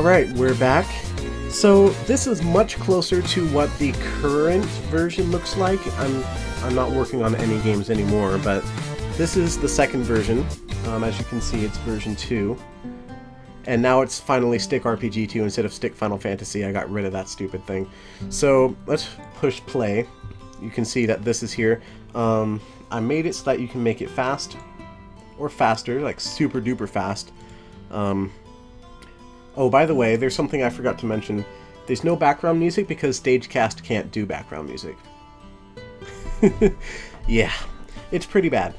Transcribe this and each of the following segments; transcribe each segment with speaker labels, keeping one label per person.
Speaker 1: Alright, we're back. So this is much closer to what the current version looks like. I'm not working on any games anymore, but this is the second version. As you can see, it's version 2. And now it's finally Stick RPG 2 instead of Stick Final Fantasy. I got rid of that stupid thing. So let's push play. You can see that this is here. I made it so that you can make it fast or faster, like super duper fast. Oh, by the way, there's something I forgot to mention. There's no background music because Stagecast can't do background music. Yeah, it's pretty bad.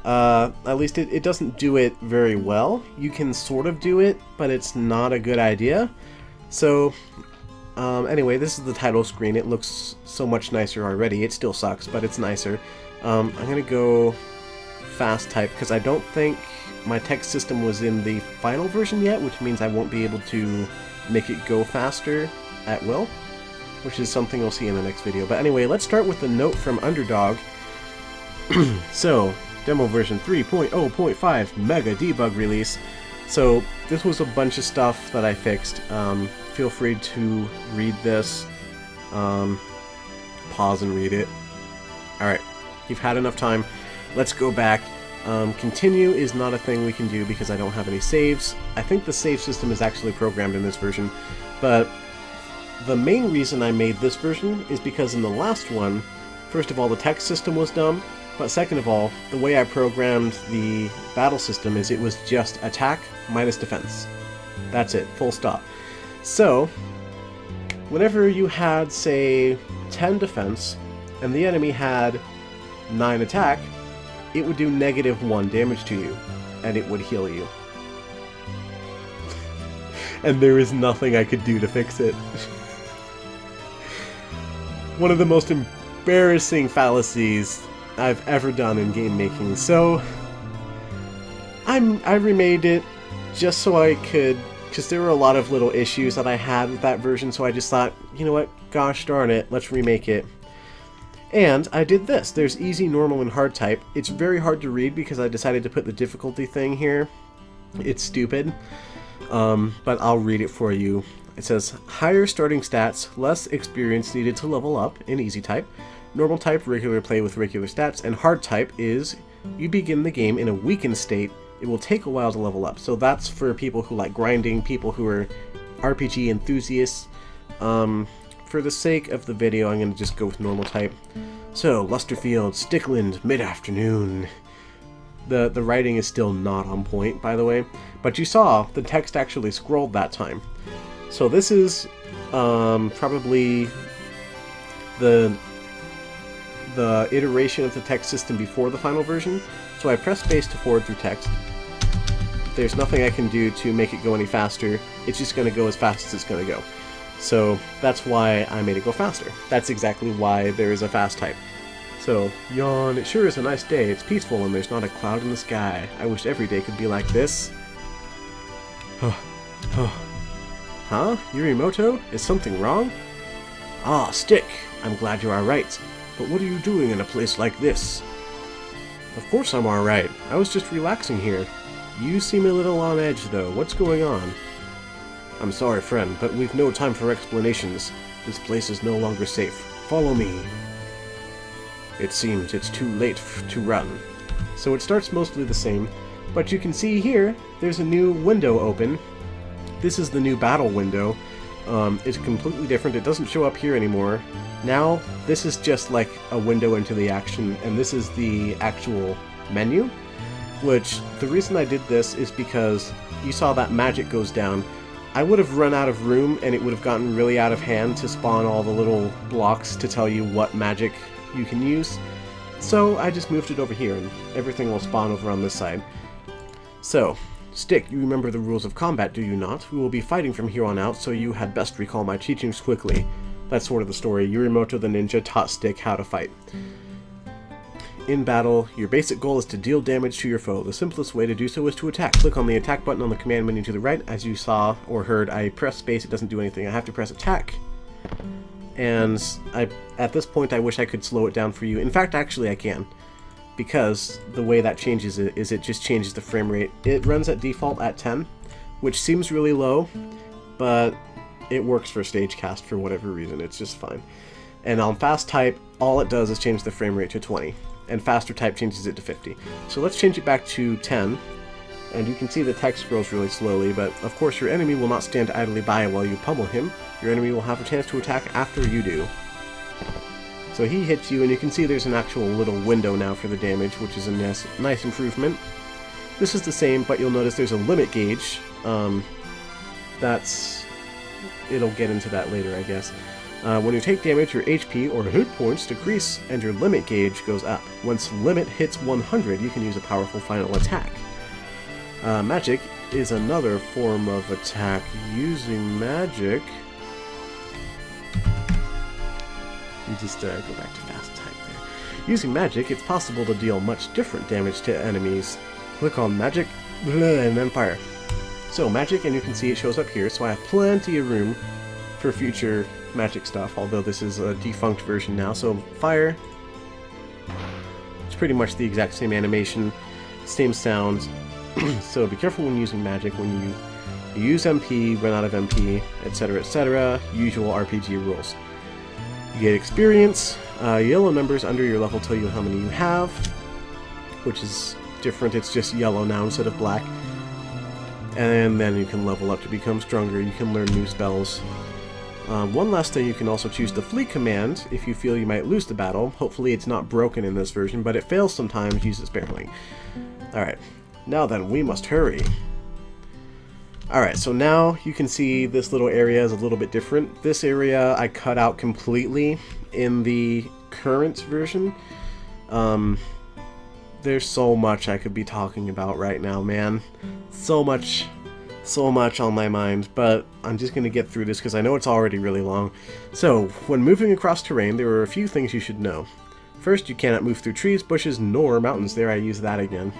Speaker 1: At least it doesn't do it very well. You can sort of do it, but it's not a good idea. So, anyway, this is the title screen. It looks so much nicer already. It still sucks, but it's nicer. I'm gonna go fast type because I don't think my text system was in the final version yet, which means I won't be able to make it go faster at will, which is something you'll see in the next video. But anyway, let's start with the note from Underdog. So, demo version 3.0.5 mega debug release. So, this was a bunch of stuff that I fixed. Feel free to read this. Pause and read it. Alright, you've had enough time. Let's go back. Continue is not a thing we can do because I don't have any saves. I think the save system is actually programmed in this version, but the main reason I made this version is because in the last one, first of all, the text system was dumb, but second of all, the way I programmed the battle system is it was just attack minus defense. That's it, full stop. So, whenever you had, say, 10 defense, and the enemy had 9 attack, it would do -1 damage to you, and it would heal you. And there is nothing I could do to fix it. One of the most embarrassing fallacies I've ever done in game making. So, I remade it just so I could, because there were a lot of little issues that I had with that version, so I just thought, you know what, gosh darn it, let's remake it. And I did this. There's easy, normal, and hard type. It's very hard to read because I decided to put the difficulty thing here. It's stupid, but I'll read it for you. It says, higher starting stats, less experience needed to level up in easy type. Normal type, regular play with regular stats, and hard type is, you begin the game in a weakened state. It will take a while to level up. So that's for people who like grinding, people who are RPG enthusiasts. For the sake of the video, I'm going to just go with normal type. So, Lusterfield, Stickland, mid-afternoon. The writing is still not on point, by the way. But you saw the text actually scrolled that time. So this is probably the iteration of the text system before the final version. So I press space to forward through text. There's nothing I can do to make it go any faster. It's just going to go as fast as it's going to go. So that's why I made it go faster. That's exactly why there is a fast type. So, yawn, it sure is a nice day. It's peaceful and there's not a cloud in the sky. I wish every day could be like this. Huh? Yurimoto? Is something wrong? Ah, Stick! I'm glad you're alright. But what are you doing in a place like this? Of course I'm alright. I was just relaxing here. You seem a little on edge though. What's going on? I'm sorry, friend, but we've no time for explanations. This place is no longer safe. Follow me. It seems it's too late to run. So it starts mostly the same, but you can see here, there's a new window open. This is the new battle window. It's completely different. It doesn't show up here anymore. Now, this is just like a window into the action, and this is the actual menu, which the reason I did this is because you saw that magic goes down. I would have run out of room and it would have gotten really out of hand to spawn all the little blocks to tell you what magic you can use. So I just moved it over here and everything will spawn over on this side. So, Stick, you remember the rules of combat, do you not? We will be fighting from here on out, so you had best recall my teachings quickly. That's sort of the story. Yurimoto the ninja taught Stick how to fight. In battle, your basic goal is to deal damage to your foe. The simplest way to do so is to attack. Click on the attack button on the command menu to the right. As you saw or heard, I press space, it doesn't do anything. I have to press attack. And at this point I wish I could slow it down for you. In fact, actually I can. Because the way that changes it is it just changes the frame rate. It runs at default at 10, which seems really low, but it works for stage cast for whatever reason. It's just fine. And on fast type, all it does is change the frame rate to 20, and faster type changes it to 50. So let's change it back to 10, and you can see the text scrolls really slowly, but of course your enemy will not stand idly by while you pummel him. Your enemy will have a chance to attack after you do. So he hits you, and you can see there's an actual little window now for the damage, which is a nice improvement. This is the same, but you'll notice there's a limit gauge. It'll get into that later, I guess. When you take damage, your HP or hit points decrease, and your limit gauge goes up. Once limit hits 100, you can use a powerful final attack. Magic is another form of attack. Using magic... Just go back to fast type there. Using magic, it's possible to deal much different damage to enemies. Click on magic, and then fire. So magic, and you can see it shows up here, so I have plenty of room for future magic stuff, although this is a defunct version now. So fire, it's pretty much the exact same animation, same sounds. So be careful when using magic. When you use MP, run out of MP, etc., etc. Usual RPG rules. You get experience, yellow numbers under your level tell you how many you have, which is different. It's just yellow now instead of black. And then you can level up to become stronger. You can learn new spells. One last thing, you can also choose the flee command if you feel you might lose the battle. Hopefully it's not broken in this version, but it fails sometimes. Use it sparingly. Alright, now then, we must hurry. Alright, so now you can see this little area is a little bit different. This area I cut out completely in the current version. There's so much I could be talking about right now, man. So much on my mind, but I'm just going to get through this because I know it's already really long. So, when moving across terrain, there are a few things you should know. First, you cannot move through trees, bushes, nor mountains. There, I use that again.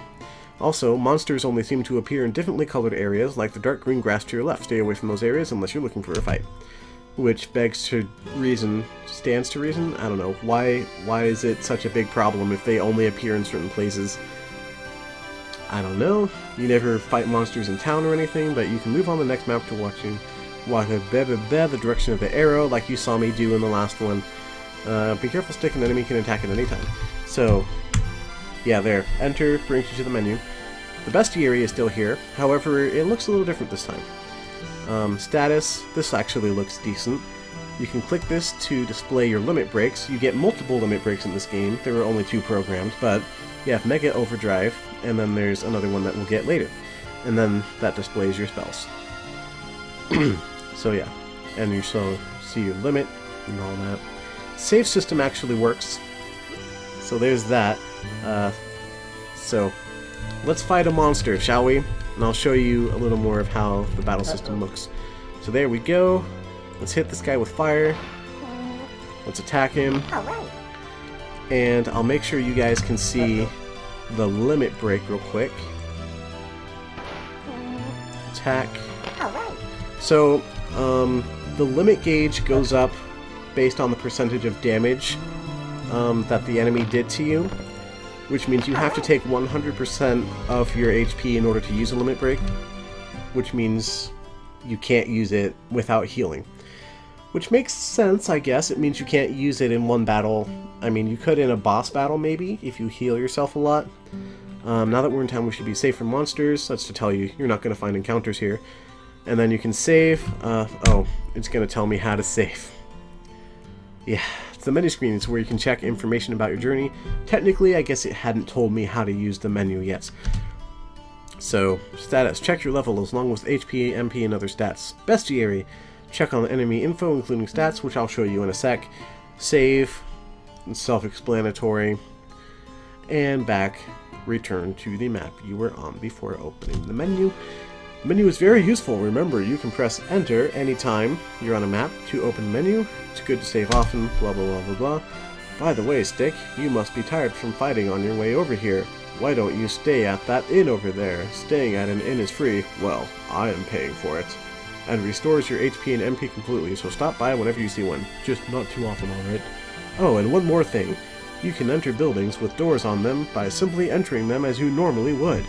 Speaker 1: Also, monsters only seem to appear in differently colored areas, like the dark green grass to your left. Stay away from those areas unless you're looking for a fight. Which stands to reason, I don't know. Why is it such a big problem if they only appear in certain places? I don't know. You never fight monsters in town or anything, but you can move on the next map to walk the direction of the arrow, like you saw me do in the last one. Be careful, stick, an enemy can attack at any time. So, yeah, there. Enter brings you to the menu. The bestiary is still here, however, it looks a little different this time. Status, this actually looks decent. You can click this to display your limit breaks. You get multiple limit breaks in this game. There are only 2 programmed, but you have Mega Overdrive, and then there's another one that we'll get later. And then that displays your spells. So yeah, and you see your limit and all that. Save system actually works. So there's that. So let's fight a monster, shall we? And I'll show you a little more of how the battle system looks. So there we go. Let's hit this guy with fire. Let's attack him. And I'll make sure you guys can see the limit break real quick. Attack. So, the limit gauge goes up based on the percentage of damage that the enemy did to you, which means you have to take 100% of your HP in order to use a limit break, which means you can't use it without healing. Which makes sense, I guess. It means you can't use it in one battle. I mean, you could in a boss battle, maybe, if you heal yourself a lot. Now that we're in town, we should be safe from monsters. That's to tell you, you're not going to find encounters here. And then you can save. Oh, it's going to tell me how to save. Yeah, it's the menu screen. It's where you can check information about your journey. Technically, I guess it hadn't told me how to use the menu yet. So, status. Check your level along with HP, MP, and other stats. Bestiary. Check on the enemy info, including stats, which I'll show you in a sec. Save. Self-explanatory. And back. Return to the map you were on before opening the menu. The menu is very useful. Remember, you can press enter anytime you're on a map to open the menu. It's good to save often, blah blah blah blah blah. By the way, Stick, you must be tired from fighting on your way over here. Why don't you stay at that inn over there? Staying at an inn is free. Well, I am paying for it. And restores your HP and MP completely, so stop by whenever you see one. Just not too often, alright? Oh, and one more thing. You can enter buildings with doors on them by simply entering them as you normally would.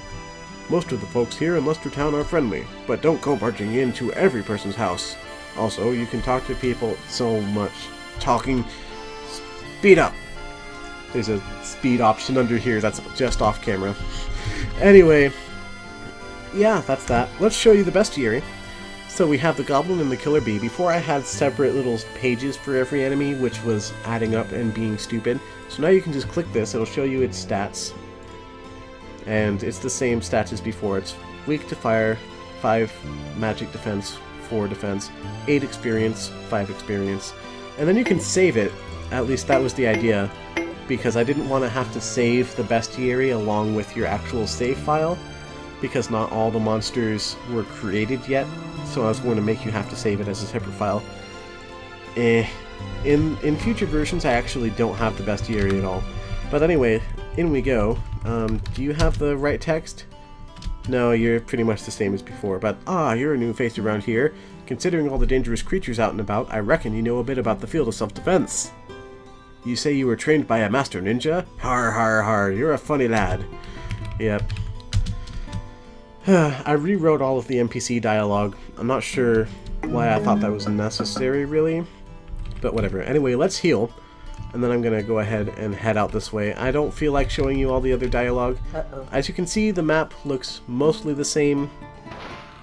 Speaker 1: Most of the folks here in Lustertown are friendly, but don't go barging into every person's house. Also, you can talk to people so much. Talking... Speed up! There's a speed option under here that's just off camera. Anyway, yeah, that's that. Let's show you the bestiary. So we have the Goblin and the Killer Bee. Before I had separate little pages for every enemy, which was adding up and being stupid. So now you can just click this, it'll show you its stats. And it's the same stats as before. It's weak to fire, 5 magic defense, 4 defense, 8 experience, 5 experience. And then you can save it, at least that was the idea, because I didn't want to have to save the bestiary along with your actual save file, because not all the monsters were created yet, so I was going to make you have to save it as a separate file. In future versions I actually don't have the bestiary at all. But anyway, in we go. Do you have the right text? No, you're pretty much the same as before, but you're a new face around here. Considering all the dangerous creatures out and about, I reckon you know a bit about the field of self-defense. You say you were trained by a master ninja? Har har har, you're a funny lad. Yep. I rewrote all of the NPC dialogue. I'm not sure why I thought that was necessary, really. But whatever. Anyway, let's heal. And then I'm going to go ahead and head out this way. I don't feel like showing you all the other dialogue. As you can see, the map looks mostly the same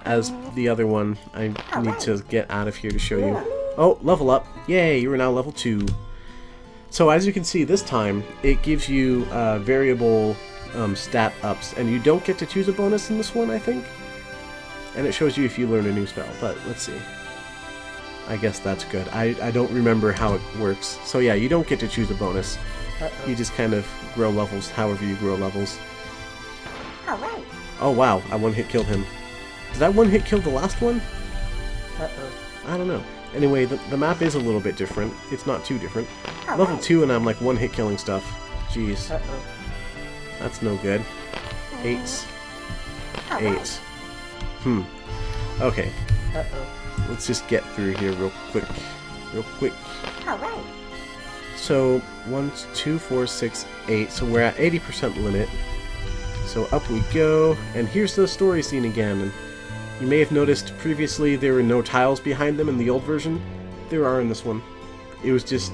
Speaker 1: as the other one. I need to get out of here to show you. Oh, level up. Yay, you are now level 2. So as you can see, this time, it gives you variable stat ups. And you don't get to choose a bonus in this one, I think. And it shows you if you learn a new spell. But let's see. I guess that's good. I don't remember how it works. So yeah, you don't get to choose a bonus. You just kind of grow levels however you grow levels.
Speaker 2: Alright.
Speaker 1: Oh wow, I one-hit killed him. Did I one-hit kill the last one? I don't know. Anyway, the map is a little bit different. It's not too different. Level 2 and I'm like one-hit killing stuff. Jeez. That's no good. 8. 8. Okay. Let's just get through here real quick.
Speaker 2: Alright.
Speaker 1: So, 1, 2, 4, 6, 8. So we're at 80% limit. So up we go. And here's the story scene again. And you may have noticed previously there were no tiles behind them in the old version. There are in this one. It was just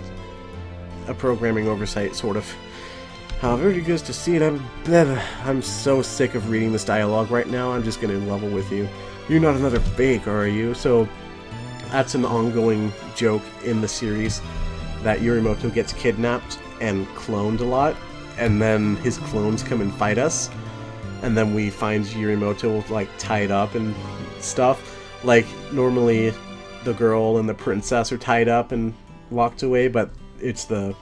Speaker 1: a programming oversight, sort of. However, it goes to see it. I'm so sick of reading this dialogue right now. I'm just going to level with you. You're not another fake, are you? So that's an ongoing joke in the series, that Yorimoto gets kidnapped and cloned a lot, and then his clones come and fight us, and then we find Yorimoto like tied up and stuff. Like normally the girl and the princess are tied up and locked away, but it's the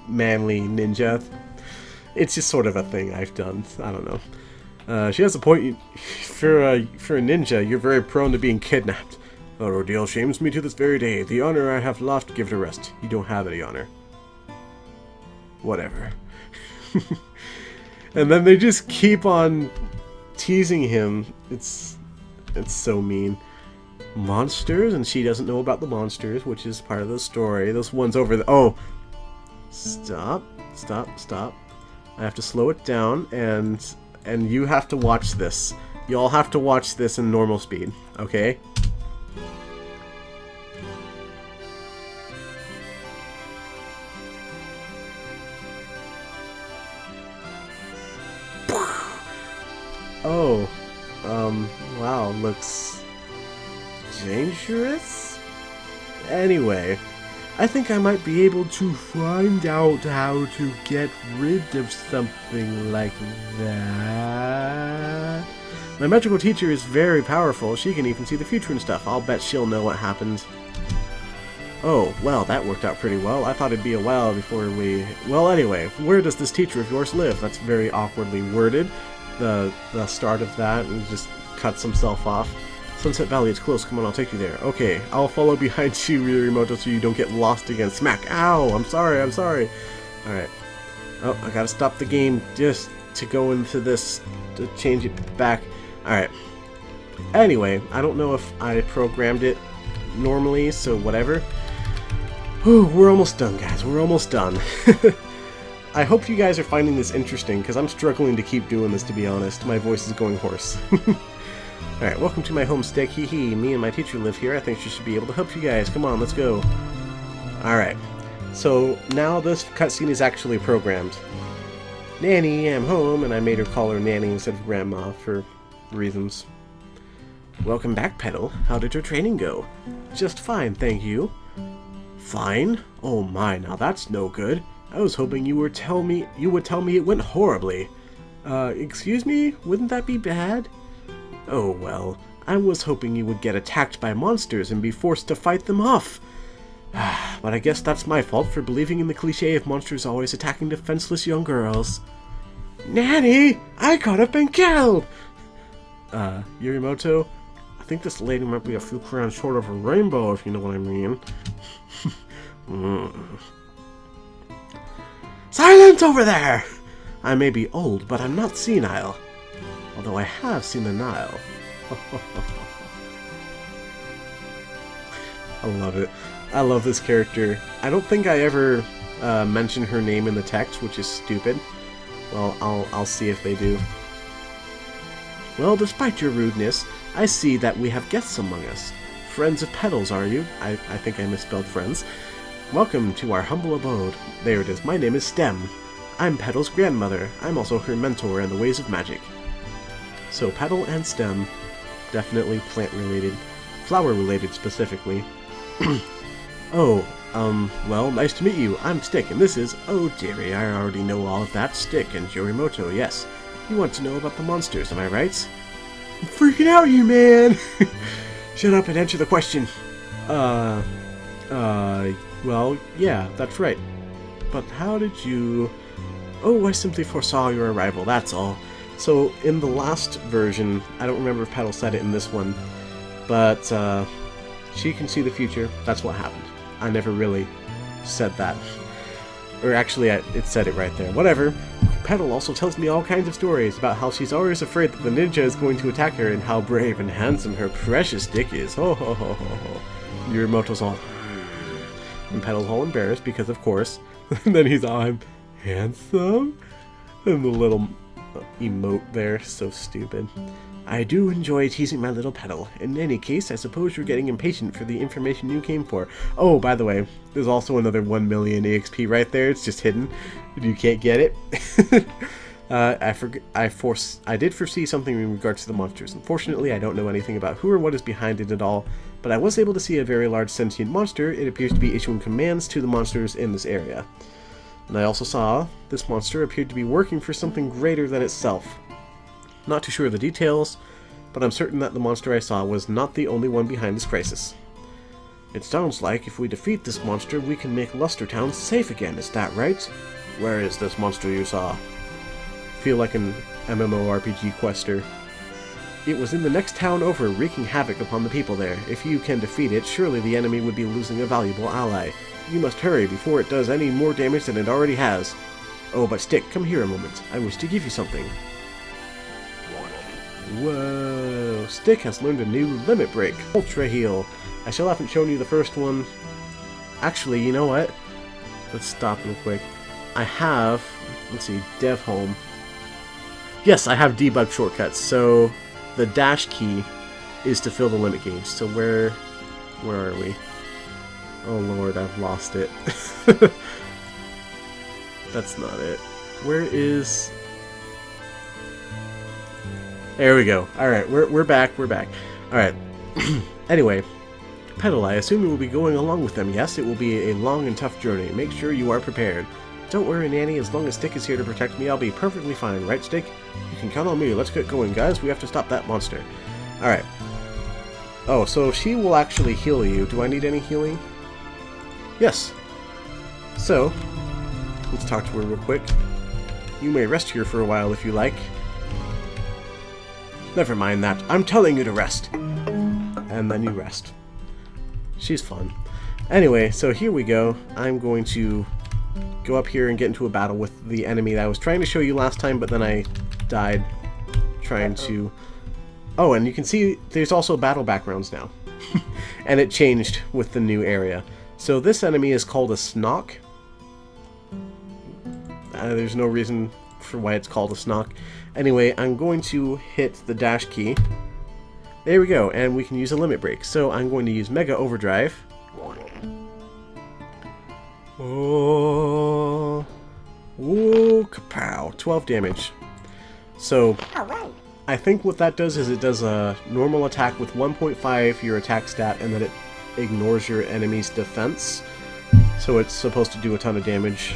Speaker 1: manly ninja. It's just sort of a thing I've done. I don't know. She has a point. For a ninja, you're very prone to being kidnapped. The ordeal shames me to this very day. The honor I have lost, give it a rest. You don't have any honor. Whatever. And then they just keep on teasing him. It's so mean. Monsters, and she doesn't know about the monsters, which is part of the story. Those ones over there. Oh! Stop. I have to slow it down, and you have to watch this. Y'all have to watch this in normal speed, okay? Oh, wow, looks dangerous? Anyway, I think I might be able to find out how to get rid of something like that. My magical teacher is very powerful. She can even see the future and stuff. I'll bet she'll know what happened. Oh, well, that worked out pretty well. I thought it'd be a while before we... Well, anyway, where does this teacher of yours live? That's very awkwardly worded. The start of that, and just cuts himself off. Sunset Valley is close. Come on, I'll take you there. Okay, I'll follow behind you, Yorimoto, so you don't get lost again. Smack! Ow! I'm sorry. Alright. Oh, I gotta stop the game just to go into this, to change it back. Alright. Anyway, I don't know if I programmed it normally, so whatever. Whew, we're almost done, guys. We're almost done. I hope you guys are finding this interesting, because I'm struggling to keep doing this, to be honest. My voice is going hoarse. Alright, welcome to my home, Stick. Hee hee. Me and my teacher live here. I think she should be able to help you guys. Come on, let's go. Alright. So, now this cutscene is actually programmed. Nanny, I'm home, and I made her call her Nanny instead of Grandma for reasons. Welcome back, Petal. How did your training go? Just fine, thank you. Fine? Oh my, now that's no good. I was hoping you would tell me it went horribly. Excuse me? Wouldn't that be bad? Oh well, I was hoping you would get attacked by monsters and be forced to fight them off. But I guess that's my fault for believing in the cliché of monsters always attacking defenseless young girls. Nanny! I could have been killed! Yorimoto? I think this lady might be a few crayons short of a rainbow, if you know what I mean. Silence over there! I may be old, but I'm not senile. Although I have seen the Nile. I love it. I love this character. I don't think I ever mention her name in the text, which is stupid. Well, I'll see if they do. Well, despite your rudeness, I see that we have guests among us. Friends of Petals, are you? I think I misspelled friends. Welcome to our humble abode. There it is. My name is Stem. I'm Petal's grandmother. I'm also her mentor in the ways of magic. So Petal and Stem, definitely plant-related. Flower-related, specifically. Oh, well, nice to meet you. I'm Stick, and this is... Oh, dearie, I already know all of that. Stick and Yorimoto, yes. You want to know about the monsters, am I right? I'm freaking out, you man! Shut up and answer the question. Well, yeah, that's right. But how did you... Oh, I simply foresaw your arrival, that's all. So, in the last version, I don't remember if Petal said it in this one, but, she can see the future. That's what happened. I never really said that. Or actually, it said it right there. Whatever. Petal also tells me all kinds of stories about how she's always afraid that the ninja is going to attack her and how brave and handsome her precious Dick is. Ho ho ho ho ho. Yorimoto's all... And Petal's all embarrassed because, of course. And then he's all, I'm handsome? And the little emote there, so stupid. I do enjoy teasing my little Petal. In any case, I suppose you're getting impatient for the information you came for. Oh, by the way, there's also another 1 million EXP right there. It's just hidden. You can't get it. I did foresee something in regards to the monsters. Unfortunately, I don't know anything about who or what is behind it at all, but I was able to see a very large sentient monster. It appears to be issuing commands to the monsters in this area. And I also saw this monster appeared to be working for something greater than itself. Not too sure of the details, but I'm certain that the monster I saw was not the only one behind this crisis. It sounds like if we defeat this monster, we can make Lustertown safe again, is that right? Where is this monster you saw? Feel like an MMORPG quester. It was in the next town over, wreaking havoc upon the people there. If you can defeat it, surely the enemy would be losing a valuable ally. You must hurry before it does any more damage than it already has. Oh, but Stick, come here a moment. I wish to give you something. Whoa, Stick has learned a new limit break, Ultra Heal. I still haven't shown you the first one. Actually, you know what? Let's stop real quick. I have, let's see, Dev Home. Yes, I have debug shortcuts, so the dash key is to fill the limit gauge. So where are we? Oh lord, I've lost it. That's not it. Where is... There we go. Alright, we're back, Alright. Anyway, Petal, I assume you will be going along with them, yes? It will be a long and tough journey. Make sure you are prepared. Don't worry, Nanny, as long as Stick is here to protect me, I'll be perfectly fine, right, Stick? You can count on me. Let's get going, guys. We have to stop that monster. Alright. Oh, so she will actually heal you. Do I need any healing? Yes. So, let's talk to her real quick. You may rest here for a while if you like. Never mind that. I'm telling you to rest. And then you rest. She's fun. Anyway, so here we go. I'm going to go up here and get into a battle with the enemy that I was trying to show you last time, but then I died trying to... Oh, and you can see there's also battle backgrounds now. And it changed with the new area. So this enemy is called a Snock. There's no reason for why it's called a Snock. Anyway, I'm going to hit the dash key. There we go, and we can use a limit break. So I'm going to use Mega Overdrive. Oh, kapow! 12 damage. So I think what that does is it does a normal attack with 1.5 your attack stat, and then it ignores your enemy's defense. So it's supposed to do a ton of damage.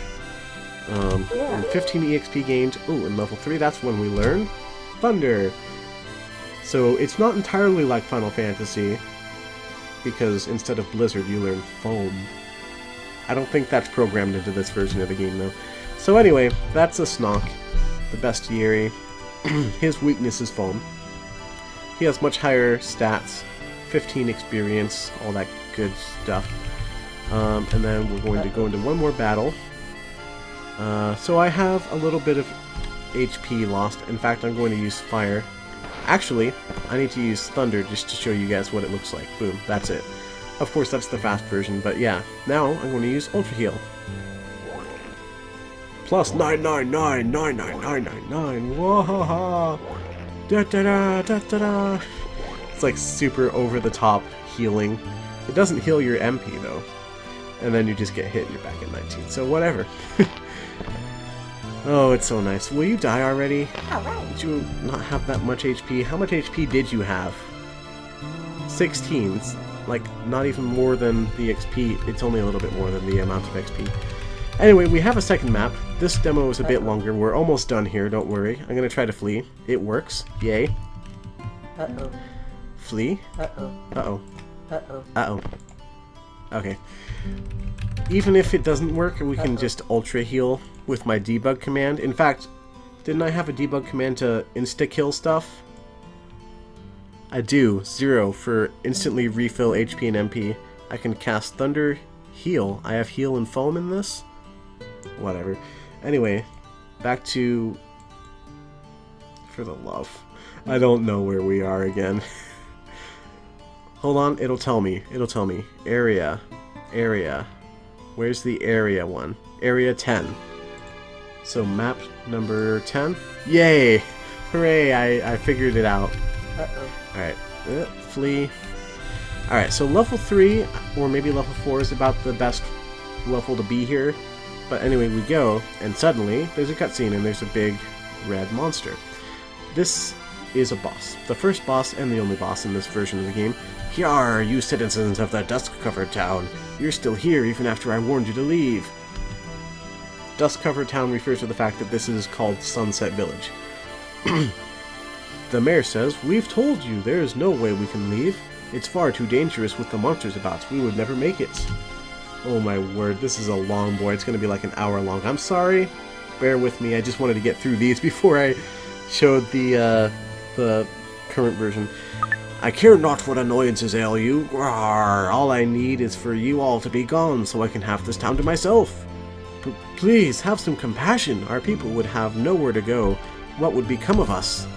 Speaker 1: And 15 EXP gained. Ooh, in level 3, that's when we learn Thunder. So it's not entirely like Final Fantasy, because instead of Blizzard, you learn Foam. I don't think that's programmed into this version of the game, though. So anyway, that's a Snock, the bestiary. His weakness is Foam. He has much higher stats, 15 experience, all that good stuff. And then we're going to go into one more battle. So I have a little bit of HP lost. In fact, I'm going to use Fire. Actually, I need to use Thunder just to show you guys what it looks like. Boom, that's it. Of course, that's the fast version, but yeah. Now, I'm going to use Ultra Heal. Plus 9999999. Wahaha! Da da da da da da. It's like super over the top healing. It doesn't heal your MP though. And then you just get hit and you're back at 19. So whatever. Oh, it's so nice. Will you die already? Did you not have that much HP? How much HP did you have? 16. It's like not even more than the XP. It's only a little bit more than the amount of XP. Anyway, we have a second map. This demo is a bit longer. We're almost done here, don't worry. I'm gonna try to flee. It works. Yay.
Speaker 2: Uh-oh.
Speaker 1: Flee.
Speaker 2: Uh-oh.
Speaker 1: Uh-oh.
Speaker 2: Uh-oh.
Speaker 1: Uh-oh. Okay. Even if it doesn't work, we can just ultra heal with my debug command. In fact, didn't I have a debug command to insta-kill stuff? I do. 0 for instantly refill HP and MP. I can cast Thunder, Heal. I have Heal and Foam in this? Whatever. Anyway, back to... For the love. I don't know where we are again. Hold on, it'll tell me. It'll tell me. Area. Area. Where's the area one? Area 10. So map number 10. Yay! Hooray, I figured it out.
Speaker 2: Uh-oh.
Speaker 1: Alright, flee. Alright, so level 3, or maybe level 4 is about the best level to be here. But anyway, we go, and suddenly there's a cutscene and there's a big red monster. This is a boss. The first boss and the only boss in this version of the game. Here are you citizens of the dust-covered town. You're still here even after I warned you to leave. Dust-covered town refers to the fact that this is called Sunset Village. The mayor says, "We've told you there is no way we can leave. It's far too dangerous with the monsters about. We would never make it." Oh my word, this is a long boy. It's going to be like an hour long. I'm sorry. Bear with me. I just wanted to get through these before I showed the current version. "I care not what annoyances ail you. Rawr, all I need is for you all to be gone so I can have this town to myself. Please, have some compassion. Our people would have nowhere to go. What would become of us?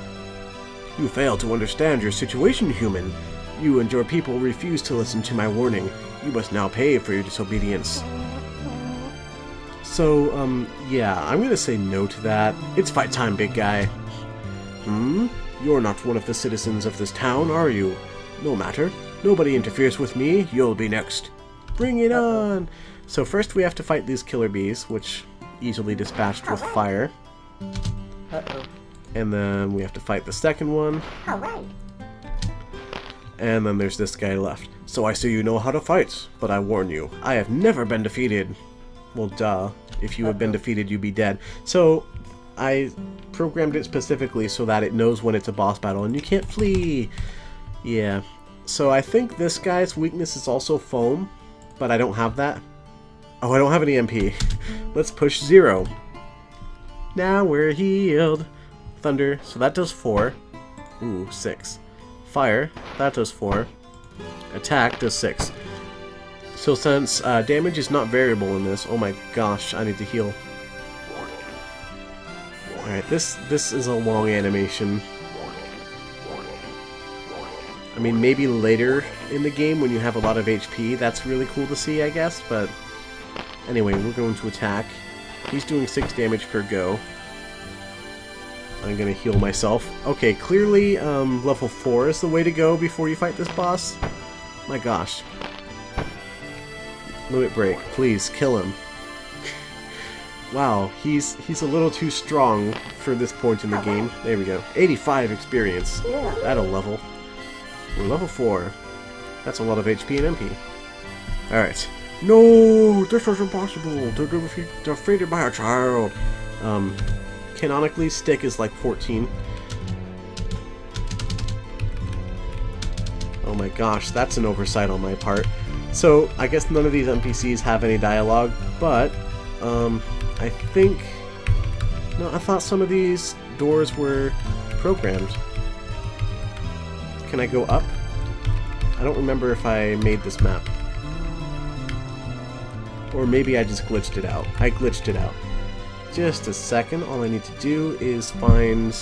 Speaker 1: You fail to understand your situation, human. You and your people refuse to listen to my warning. You must now pay for your disobedience." So, yeah, I'm gonna say no to that. It's fight time, big guy. You're not one of the citizens of this town, are you? No matter. Nobody interferes with me. You'll be next. Bring it on! So first we have to fight these killer bees, which easily dispatched with fire.
Speaker 2: Uh-oh.
Speaker 1: And then we have to fight the second one.
Speaker 2: Alright.
Speaker 1: And then there's this guy left. "So I see you know how to fight, but I warn you, I have never been defeated." Well, duh. If you had been defeated, you'd be dead. So I programmed it specifically so that it knows when it's a boss battle, and you can't flee. Yeah. So I think this guy's weakness is also foam, but I don't have that. Oh, I don't have any MP. Let's push 0. Now we're healed. Thunder, so that does 4. Ooh, 6. Fire, that does 4. Attack does 6. So since damage is not variable in this, oh my gosh, I need to heal. Alright, this is a long animation. I mean, maybe later in the game when you have a lot of HP, that's really cool to see, I guess, but anyway, we're going to attack. He's doing 6 damage per go. I'm gonna heal myself. Okay, clearly level 4 is the way to go before you fight this boss. My gosh. Limit break. Please, kill him. Wow, he's a little too strong for this point in the game. There we go. 85 experience. That'll level. We're level 4. That's a lot of HP and MP. Alright. No! This was impossible! To be defeated by a child! Canonically, Stick is like 14. Oh my gosh, that's an oversight on my part. So, I guess none of these NPCs have any dialogue, but, I think... No, I thought some of these doors were programmed. Can I go up? I don't remember if I made this map. Or maybe I just glitched it out. I glitched it out. Just a second. All I need to do is find...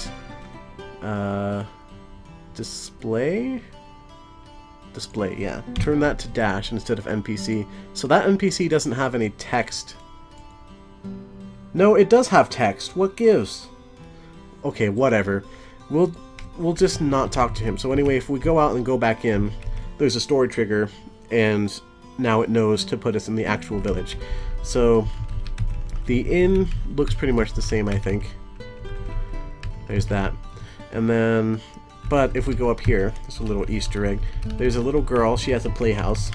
Speaker 1: display? Display, yeah. Turn that to dash instead of NPC. So that NPC doesn't have any text. No, it does have text. What gives? Okay, whatever. We'll just not talk to him. So anyway, if we go out and go back in, there's a story trigger, and now it knows to put us in the actual village. So the inn looks pretty much the same, I think. There's that. And then, but if we go up here, there's a little Easter egg. There's a little girl, she has a playhouse.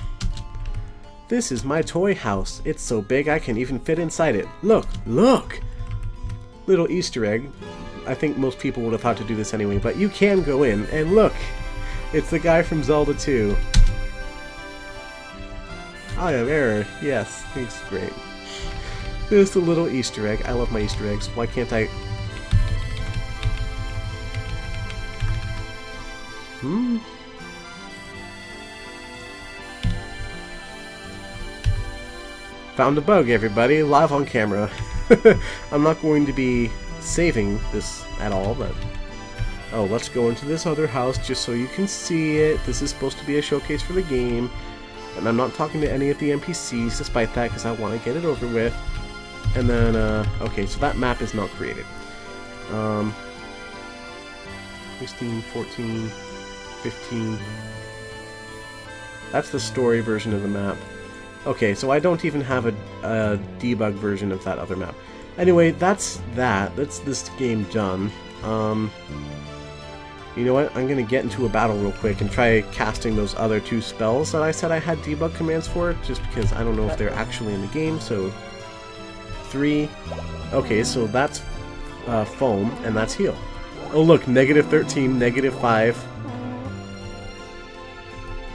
Speaker 1: This is my toy house. It's so big I can even fit inside it. Look, look! Little Easter egg. I think most people would have thought to do this anyway, but you can go in, and look! It's the guy from Zelda 2. I have error. Yes, it's great. Just a little Easter egg. I love my Easter eggs. Why can't I... Found a bug, everybody. Live on camera. I'm not going to be saving this at all, but... Oh, let's go into this other house just so you can see it. This is supposed to be a showcase for the game. And I'm not talking to any of the NPCs despite that, because I want to get it over with. And then, okay, so that map is not created. 16, 14, 15... That's the story version of the map. Okay, so I don't even have a debug version of that other map. Anyway, that's that. That's this game done. You know what? I'm going to get into a battle real quick and try casting those other 2 spells that I said I had debug commands for, just because I don't know if they're actually in the game, so... 3... Okay, so that's foam, and that's heal. Oh look, -13, -5...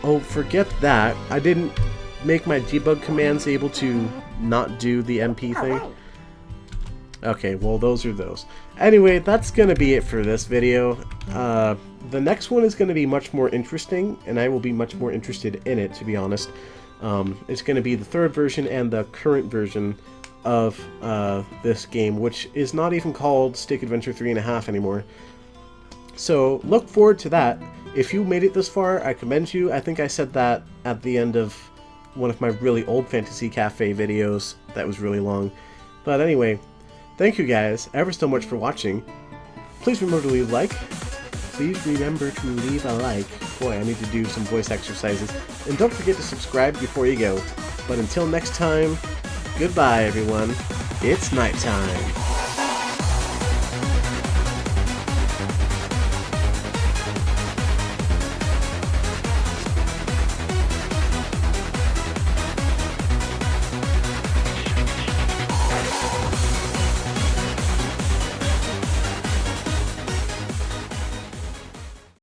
Speaker 1: Oh, forget that. I didn't make my debug commands able to not do the MP thing. Okay, well those are those. Anyway, that's gonna be it for this video. The next one is gonna be much more interesting, and I will be much more interested in it, to be honest. It's gonna be the 3rd version and the current version of this game, which is not even called Stick Adventure 3.5 anymore. So look forward to that. If you made it this far, I commend you. I think I said that at the end of one of my really old Fantasy Cafe videos that was really long. But anyway, thank you guys ever so much for watching. Please remember to leave a like. Please remember to leave a like. Boy, I need to do some voice exercises. And don't forget to subscribe before you go. But until next time, goodbye everyone. It's nighttime.